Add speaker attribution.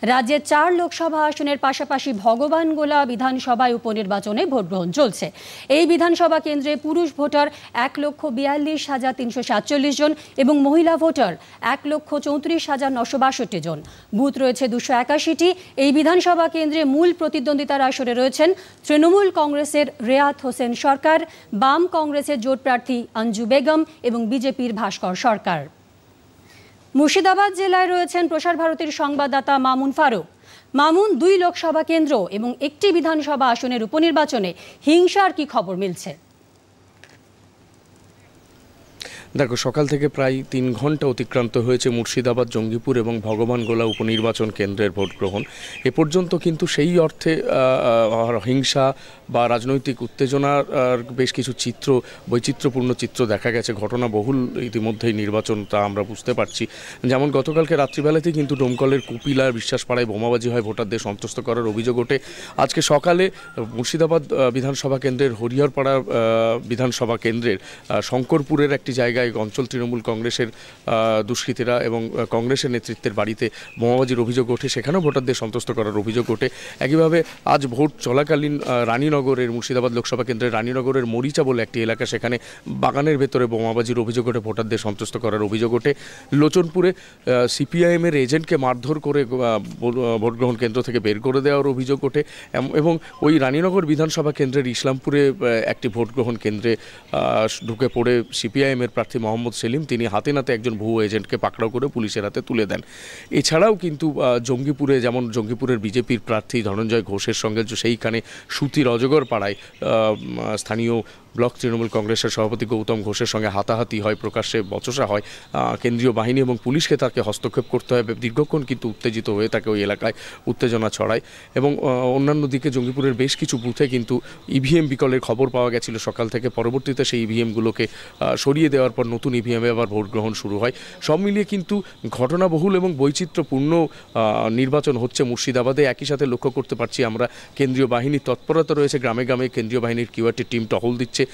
Speaker 1: রাজ্যের 4 লোকসভা আসনের পাশাপাশি ভগবানগোলা বিধানসভায় উপনির্বাচনে ভোট গ্রহণ চলছে। এই বিধানসভা কেন্দ্রে পুরুষ ভোটার 1,42,347 জন এবং মহিলা ভোটার 1,34,962 জন। বুথ রয়েছে 281টি। এই বিধানসভা কেন্দ্রে মূল প্রতিদ্বন্দ্বিতার আসরে রয়েছেন তৃণমূল কংগ্রেসের রেয়াত হোসেন সরকার, বাম কংগ্রেসের জোট প্রার্থী অঞ্জু বেগম এবং বিজেপির ভাস্কর সরকার। মুর্শিদাবাদ জেলায় রয়েছেন প্রসার ভারতীর সংবাদদাতা মামুন ফারুক। মামুন, 2 লোকসভা কেন্দ্র এবং একটি বিধানসভা আসনের উপনির্বাচনে হিংসার কি খবর মিলছে?
Speaker 2: দেখো, সকাল থেকে প্রায় 3 ঘন্টা অতিক্রান্ত হয়েছে মুর্শিদাবাদ, জঙ্গিপুর এবং ভগবানগোলা উপনির্বাচন কেন্দ্রের ভোট গ্রহণ। এ পর্যন্ত কিন্তু সেই অর্থে হিংসা বা রাজনৈতিক উত্তেজনার বেশ কিছু বৈচিত্র্যপূর্ণ চিত্র দেখা গেছে। ঘটনা বহুল ইতিমধ্যেই নির্বাচন, তা আমরা বুঝতে পারছি। যেমন গতকালকে রাত্রিবেলাতেই কিন্তু ডোমকলের কুপিলার বিশ্বাসপাড়ায় বোমাবাজি হয়, ভোটারদের সন্ত্রস্ত করার অভিযোগ ওঠে। আজকে সকালে মুর্শিদাবাদ বিধানসভা কেন্দ্রের হরিহরপাড়া বিধানসভা কেন্দ্রের শঙ্করপুরের একটি জায়গায় অঞ্চল তৃণমূল কংগ্রেসের দুষ্কৃতীরা এবং কংগ্রেসের নেতৃত্বের বাড়িতে বোমাবাজির অভিযোগ ওঠে, সেখানেও ভোটারদের সন্ত্রস্ত করার অভিযোগ ওঠে। একইভাবে আজ ভোট চলাকালীন রানীনগরের মুর্শিদাবাদ লোকসভা কেন্দ্রের রানীনগরের মরিচা বলে একটি এলাকা, সেখানে বাগানের ভেতরে বোমাবাজির অভিযোগ ওঠে, ভোটারদের সন্ত্রস্ত করার অভিযোগ ওঠে। লোচনপুরে সিপিআইএমের এজেন্টকে মারধর করে ভোট গ্রহণ কেন্দ্র থেকে বের করে দেওয়ার অভিযোগ ওঠে। এবং ওই রানীনগর বিধানসভা কেন্দ্রের ইসলামপুরে একটি ভোট গ্রহণ কেন্দ্রে ঢুকে পড়ে সিপিআইএমের প্রার্থী মোহাম্মদ সেলিম, তিনি হাতে নাতে একজন ভুয়ো এজেন্টকে পাকড়াও করে পুলিশের হাতে তুলে দেন। এছাড়াও কিন্তু জঙ্গিপুরের বিজেপির প্রার্থী ধনঞ্জয় ঘোষের সঙ্গে সেইখানে সুতির অজগর পাড়ায় স্থানীয় ব্লক তৃণমূল কংগ্রেসের সভাপতি গৌতম ঘোষের সঙ্গে হাতাহাতি হয়, প্রকাশ্যে বচসা হয়। কেন্দ্রীয় বাহিনী এবং পুলিশকে তাকে হস্তক্ষেপ করতে হয়। দীর্ঘক্ষণ কিন্তু উত্তেজিত হয়ে থাকে ওই এলাকায়, উত্তেজনা ছড়ায়। এবং অন্যান্য দিকে জঙ্গিপুরের বেশ কিছু বুথে কিন্তু ইভিএম বিকলের খবর পাওয়া গেছিল সকাল থেকে। পরবর্তীতে সেই ইভিএমগুলোকে সরিয়ে দেওয়ার পর নতুন ইভিএমে আবার ভোট গ্রহণ শুরু হয়। সব মিলিয়ে কিন্তু ঘটনাবহুল এবং বৈচিত্র্যপূর্ণ নির্বাচন হচ্ছে মুর্শিদাবাদে। একই সাথে লক্ষ্য করতে পারছি আমরা কেন্দ্রীয় বাহিনীর তৎপরতা রয়েছে, গ্রামে গ্রামে কেন্দ্রীয় বাহিনীর কিউআরটি টিম টহল দিচ্ছে।